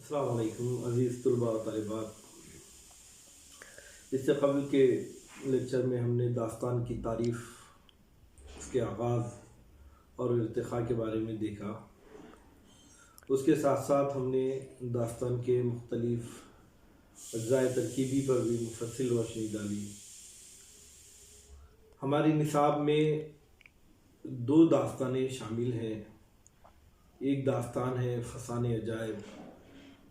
السلام علیکم عزیز طلباء و طالبات۔ اس سے قبل کے لیکچر میں ہم نے داستان کی تعریف، اس کے آغاز اور ارتقاء کے بارے میں دیکھا۔ اس کے ساتھ ساتھ ہم نے داستان کے مختلف اجزاء ترکیبی پر بھی مفصل روشنی ڈالی۔ ہماری نصاب میں 2 داستانیں شامل ہیں۔ ایک داستان ہے فسانِ عجائب،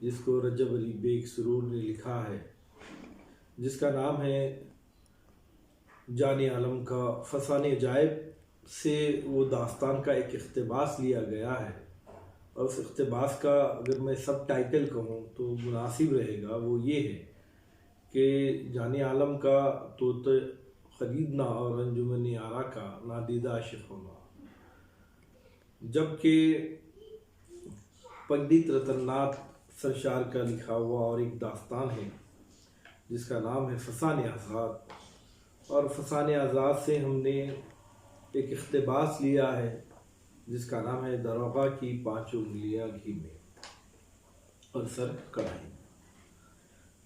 جس کو رجب علی بیگ سرور نے لکھا ہے، جس کا نام ہے جان عالم کا فسانِ عجائب۔ سے وہ داستان کا ایک اقتباس لیا گیا ہے، اور اس اقتباس کا اگر میں سب ٹائٹل کہوں تو مناسب رہے گا، وہ یہ ہے کہ جان عالم کا طوط خریدنا اور انجمن آرا کا نادیدہ عاشق ہونا۔ جبکہ پنڈت رتن ناتھ سرشار کا لکھا ہوا اور ایک داستان ہے جس کا نام ہے فسانِ آزاد، اور فسانِ آزاد سے ہم نے ایک اقتباس لیا ہے جس کا نام ہے داروغہ کی 5 انگلیاں گھی میں اور سر کڑھائی۔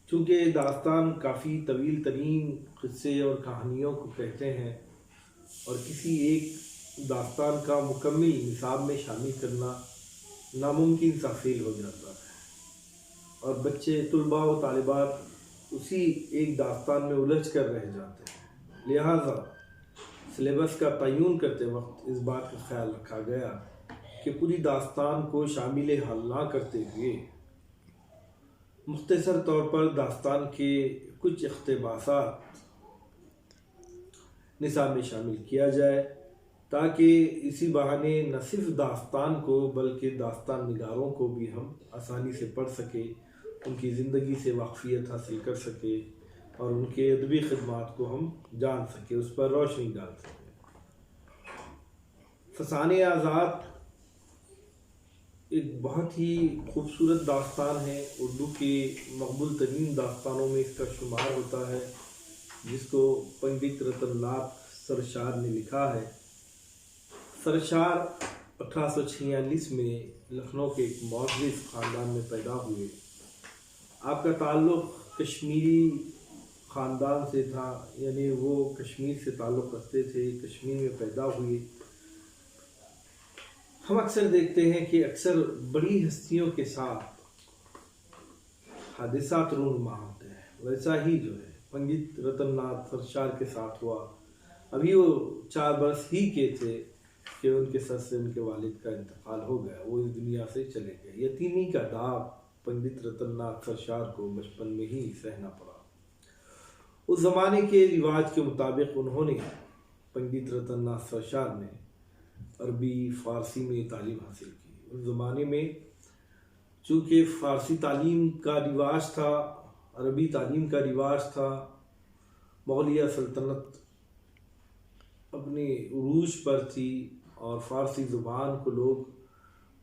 چونکہ داستان کافی طویل ترین قصے اور کہانیوں کو کہتے ہیں، اور کسی ایک داستان کا مکمل نصاب میں شامل کرنا ناممکن سا فعل ہو جاتا ہے، اور بچے طلباء و طالبات اسی ایک داستان میں الجھ کر رہ جاتے ہیں۔ لہٰذا سلیبس کا تعین کرتے وقت اس بات کا خیال رکھا گیا کہ پوری داستان کو شامل حل نہ کرتے ہوئے مختصر طور پر داستان کے کچھ اقتباسات نصاب میں شامل کیا جائے، تاکہ اسی بہانے نہ صرف داستان کو بلکہ داستان نگاروں کو بھی ہم آسانی سے پڑھ سکیں، ان کی زندگی سے واقفیت حاصل کر سکیں، اور ان کے ادبی خدمات کو ہم جان سکیں، اس پر روشنی ڈال سکیں۔ فسانِ آزاد ایک بہت ہی خوبصورت داستان ہے، اردو کی مقبول ترین داستانوں میں اس کا شمار ہوتا ہے، جس کو پنڈت رتن ناتھ سرشار نے لکھا ہے۔ سرشار 1846 میں لکھنؤ کے ایک معزز خاندان میں پیدا ہوئے۔ آپ کا تعلق کشمیری خاندان سے تھا، یعنی وہ کشمیر سے تعلق رکھتے تھے، کشمیر میں پیدا ہوئے۔ ہم اکثر دیکھتے ہیں کہ اکثر بڑی ہستیوں کے ساتھ حادثات رونما ہوتے ہیں، ویسا ہی جو ہے پنڈت رتن ناتھ سرشار کے ساتھ ہوا۔ ابھی وہ 4 برس ہی کے تھے کہ ان کے سر سے ان کے والد کا انتقال ہو گیا، وہ اس دنیا سے چلے گئے۔ یتیمی کا داغ پنڈت رتن ناتھ سرشار کو بچپن میں ہی سہنا پڑا۔ اس زمانے کے رواج کے مطابق انہوں نے پنڈت رتن ناتھ سرشار نے عربی فارسی میں تعلیم حاصل کی۔ اس زمانے میں چونکہ فارسی تعلیم کا رواج تھا، عربی تعلیم کا رواج تھا، مغلیہ سلطنت اپنے عروج پر تھی، اور فارسی زبان کو لوگ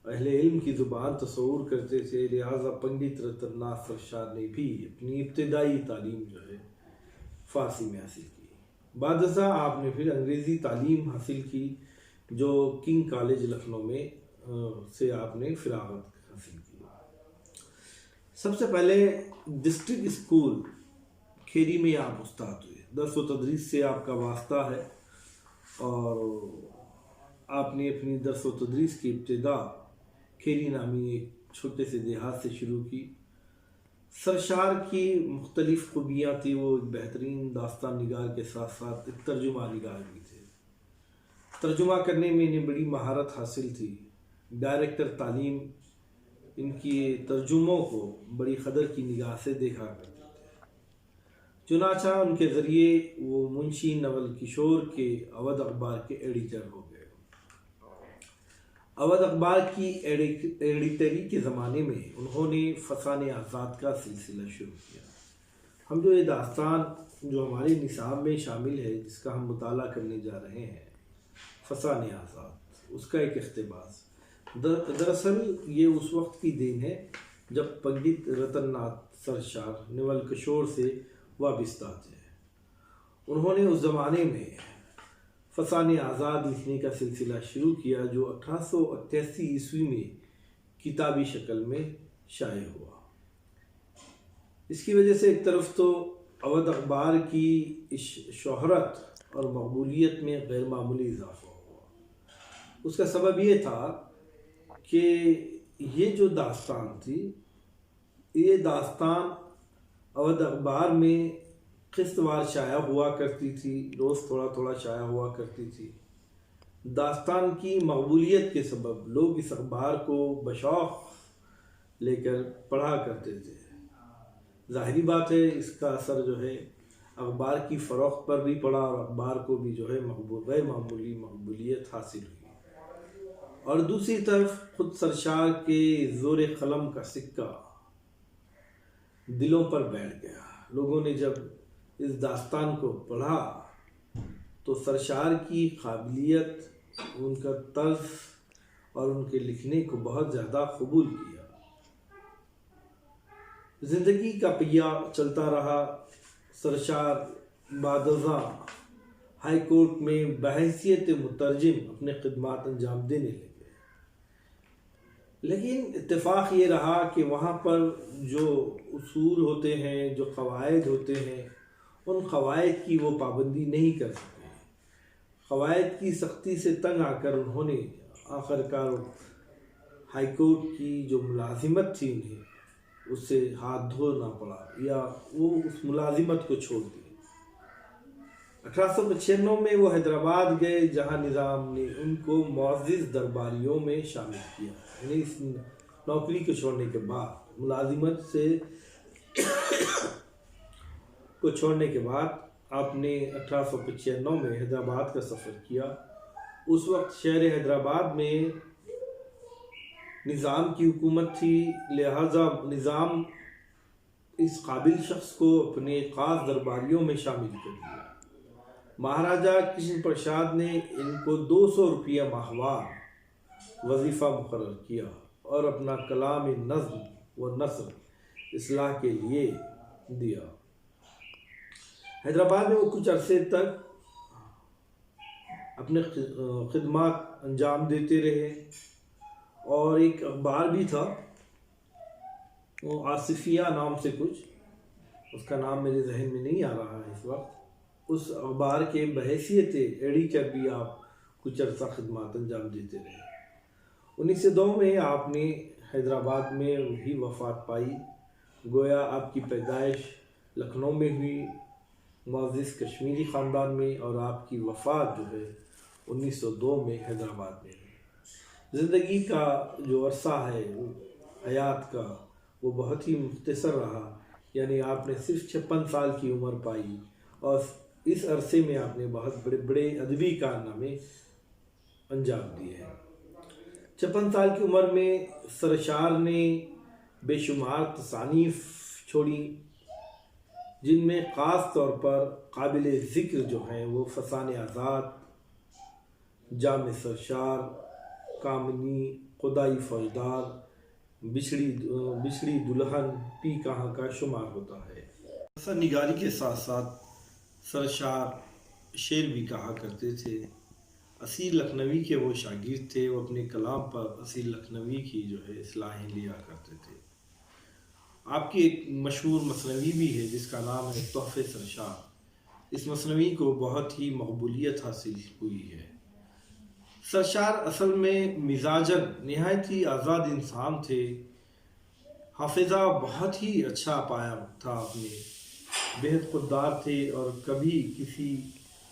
اہل علم کی زبان تصور کرتے تھے، لہٰذا پنڈت رتن ناتھ سرشار نے بھی اپنی ابتدائی تعلیم جو ہے فارسی میں حاصل کی۔ بعد ازاں آپ نے پھر انگریزی تعلیم حاصل کی، جو کنگ کالج لکھنؤ میں سے آپ نے فراغت حاصل کی۔ سب سے پہلے ڈسٹرکٹ اسکول کھیری میں آپ استاد ہوئے، درس و تدریس سے آپ کا واسطہ ہے، اور آپ نے اپنی درس و تدریس کی ابتدا کھیری نامی ایک چھوٹے سے دیہات سے شروع کی۔ سرشار کی مختلف خوبیاں تھیں، وہ ایک بہترین داستان نگار کے ساتھ ساتھ ایک ترجمہ نگار بھی تھے۔ ترجمہ کرنے میں انہیں بڑی مہارت حاصل تھی۔ ڈائریکٹر تعلیم ان کی ترجموں کو بڑی قدر کی نگاہ سے دیکھا کرتے تھے، چنانچہ ان کے ذریعے وہ منشی نول کشور کے اودھ اخبار کے ایڈیٹر ہو گئے۔ اودھ اخبار کی ایڈیٹری کے زمانے میں انہوں نے فسانِ آزاد کا سلسلہ شروع کیا۔ ہم جو یہ داستان جو ہمارے نصاب میں شامل ہے، جس کا ہم مطالعہ کرنے جا رہے ہیں، فسانِ آزاد، اس کا ایک اقتباس، دراصل یہ اس وقت کی دین ہے جب پنڈت رتن ناتھ سرشار نول کشور سے وابستہ تھے۔ انہوں نے اس زمانے میں فسانِ آزاد لکھنے کا سلسلہ شروع کیا، جو 1888 عیسوی میں کتابی شکل میں شائع ہوا۔ اس کی وجہ سے ایک طرف تو اودھ اخبار کی شہرت اور مقبولیت میں غیر معمولی اضافہ ہوا۔ اس کا سبب یہ تھا کہ یہ جو داستان تھی، یہ داستان اودھ اخبار میں قسط وار شائع ہوا کرتی تھی، روز تھوڑا تھوڑا شائع ہوا کرتی تھی۔ داستان کی مقبولیت کے سبب لوگ اس اخبار کو بشوق لے کر پڑھا کرتے تھے۔ ظاہری بات ہے اس کا اثر جو ہے اخبار کی فروخت پر بھی پڑا اور اخبار کو بھی جو ہے غیر معمولی مقبولیت حاصل ہوئی۔ اور دوسری طرف خود سرشار کے زور قلم کا سکہ دلوں پر بیٹھ گیا۔ لوگوں نے جب اس داستان کو پڑھا تو سرشار کی قابلیت، ان کا طرز اور ان کے لکھنے کو بہت زیادہ قبول کیا۔ زندگی کا پہیہ چلتا رہا۔ سرشار بعد ازاں ہائی کورٹ میں بحیثیت مترجم اپنے خدمات انجام دینے لگے، لیکن اتفاق یہ رہا کہ وہاں پر جو اصول ہوتے ہیں، جو قواعد ہوتے ہیں، ان قواعد کی وہ پابندی نہیں کر سکے۔ قواعد کی سختی سے تنگ آ کر انہوں نے آخرکار ہائی کورٹ کی جو ملازمت تھی انہیں اس سے ہاتھ دھونا پڑا یا وہ اس ملازمت کو چھوڑ دی۔ 1895 میں وہ حیدرآباد گئے، جہاں نظام نے ان کو معزز درباریوں میں شامل کیا۔ یعنی اس نوکری کو چھوڑنے کے بعد، ملازمت سے کو چھوڑنے کے بعد آپ نے 1895 میں حیدرآباد کا سفر کیا۔ اس وقت شہر حیدرآباد میں نظام کی حکومت تھی، لہذا نظام اس قابل شخص کو اپنے خاص درباریوں میں شامل کر دیا۔ مہاراجہ کرشن پرساد نے ان کو 200 روپیہ ماہوار وظیفہ مقرر کیا اور اپنا کلام نظم و نثر اصلاح کے لیے دیا۔ حیدرآباد میں وہ کچھ عرصے تک اپنے خدمات انجام دیتے رہے، اور ایک اخبار بھی تھا، وہ آصفیہ نام سے کچھ، اس کا نام میرے ذہن میں نہیں آ رہا ہے اس وقت۔ اس اخبار کے بحیثیت ایڈیٹر بھی آپ کچھ عرصہ خدمات انجام دیتے رہے۔ 1902 میں آپ نے حیدرآباد میں ہی وفات پائی۔ گویا آپ کی پیدائش لکھنؤ میں ہوئی، معزز کشمیری خاندان میں، اور آپ کی وفات جو ہے 1902 میں حیدرآباد میں ہوئی۔ زندگی کا جو عرصہ ہے حیات کا، وہ بہت ہی مختصر رہا، یعنی آپ نے صرف 56 سال کی عمر پائی، اور اس عرصے میں آپ نے بہت بڑے بڑے ادبی کارنامے انجام دیے ہیں۔ 56 سال کی عمر میں سرشار نے بے شمار تصانیف چھوڑی، جن میں خاص طور پر قابل ذکر جو ہیں وہ فسانِ آزاد، جام سرشار، کامنی، خدائی فوجدار، بچھڑی دلہن، پی کہاں کا شمار ہوتا ہے۔ اثر نگاری کے ساتھ ساتھ سرشار شعر بھی کہا کرتے تھے۔ اصیل لکھنوی کے وہ شاگرد تھے، وہ اپنے کلام پر اصیل لکھنوی کی جو ہے اصلاحیں لیا کرتے تھے۔ آپ کی ایک مشہور مثنوی بھی ہے جس کا نام ہے تحفہ سرشار۔ اس مثنوی کو بہت ہی مقبولیت حاصل ہوئی ہے۔ سرشار اصل میں مزاجاً نہایت ہی آزاد انسان تھے۔ حافظہ بہت ہی اچھا پایا تھا آپ نے، بہت خوددار تھے اور کبھی کسی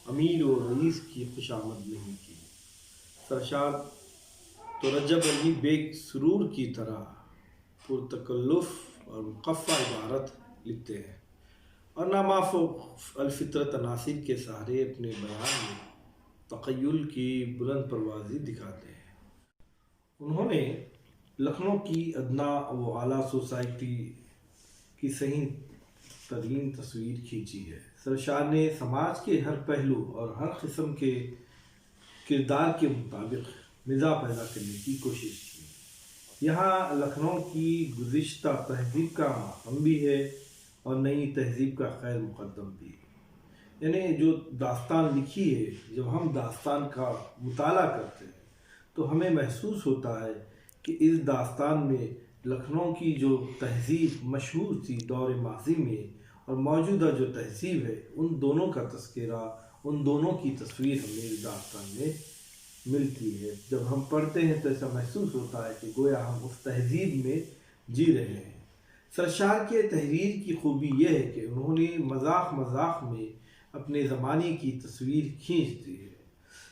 امیر و رئیس کی خوشامد نہیں کی۔ سرشار تو رجب علی بیگ سرور کی طرح پرتکلف اور مقفع عبارت لکھتے ہیں، اور نامعفوف الفطرت عناصر کے سہارے اپنے بیان میں تخیل کی بلند پروازی دکھاتے ہیں۔ انہوں نے لکھنؤ کی ادنا و اعلیٰ سوسائٹی کی صحیح ترین تصویر کھینچی ہے۔ سرشار نے سماج کے ہر پہلو اور ہر قسم کے کردار کے مطابق مزاح پیدا کرنے کی کوشش کی۔ یہاں لکھنؤ کی گزشتہ تہذیب کا ماتم بھی ہے اور نئی تہذیب کا خیر مقدم بھی۔ یعنی جو داستان لکھی ہے، جب ہم داستان کا مطالعہ کرتے ہیں تو ہمیں محسوس ہوتا ہے کہ اس داستان میں لکھنؤ کی جو تہذیب مشہور تھی دور ماضی میں اور موجودہ جو تہذیب ہے، ان دونوں کا تذکرہ، ان دونوں کی تصویر ہمیں اس داستان میں ملتی ہے۔ جب ہم پڑھتے ہیں تو ایسا محسوس ہوتا ہے کہ گویا ہم اس تہذیب میں جی رہے ہیں۔ سرشار کے تحریر کی خوبی یہ ہے کہ انہوں نے مذاق مذاق میں اپنے زمانے کی تصویر کھینچ دی ہے۔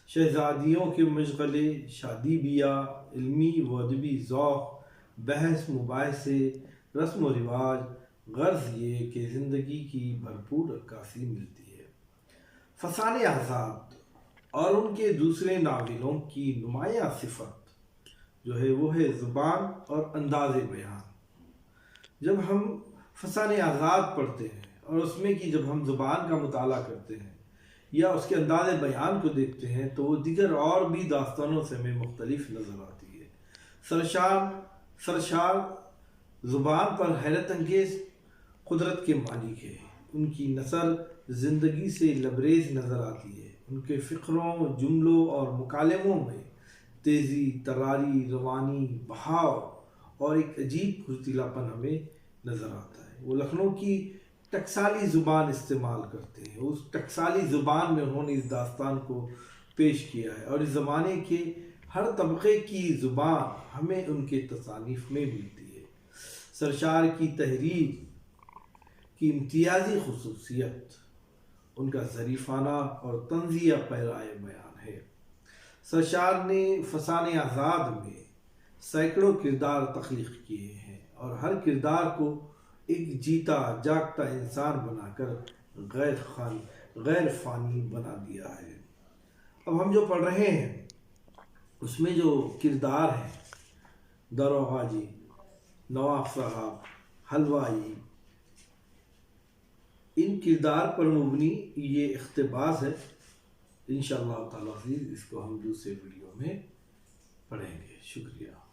شہزادیوں کے مشغلے، شادی بیاہ، علمی و ادبی ذوق، بحث مباحثے، رسم و رواج، غرض یہ کہ زندگی کی بھرپور عکاسی ملتی ہے۔ فسانہ آزاد اور ان کے دوسرے ناولوں کی نمایاں صفت جو ہے وہ ہے زبان اور انداز بیان۔ جب ہم فسانہ آزاد پڑھتے ہیں اور اس میں کی جب ہم زبان کا مطالعہ کرتے ہیں یا اس کے انداز بیان کو دیکھتے ہیں تو وہ دیگر اور بھی داستانوں سے ہمیں مختلف نظر آتی ہے۔ سرشار زبان پر حیرت انگیز قدرت کے مالک ہے۔ ان کی نثر زندگی سے لبریز نظر آتی ہے۔ ان کے فقروں، جملوں اور مکالموں میں تیزی، تراری، روانی، بہاؤ اور ایک عجیب پھرتیلا پن ہمیں نظر آتا ہے۔ وہ لکھنؤ کی ٹکسالی زبان استعمال کرتے ہیں۔ اس ٹکسالی زبان میں انہوں نے اس داستان کو پیش کیا ہے اور اس زمانے کے ہر طبقے کی زبان ہمیں ان کے تصانیف میں ملتی ہے۔ سرشار کی تحریر کی امتیازی خصوصیت ان کا ظریفانہ اور طنزیہ پیرائے بیان ہے۔ سرشار نے فسانہ آزاد میں سینکڑوں کردار تخلیق کیے ہیں اور ہر کردار کو ایک جیتا جاگتا انسان بنا کر غیر فانی بنا دیا ہے۔ اب ہم جو پڑھ رہے ہیں اس میں جو کردار ہیں، داروغہ جی، نواب صاحب، حلوائی، ان کردار پر مبنی یہ اقتباس ہے۔ انشاءاللہ تعالیٰ اس کو ہم دوسرے ویڈیو میں پڑھیں گے۔ شکریہ۔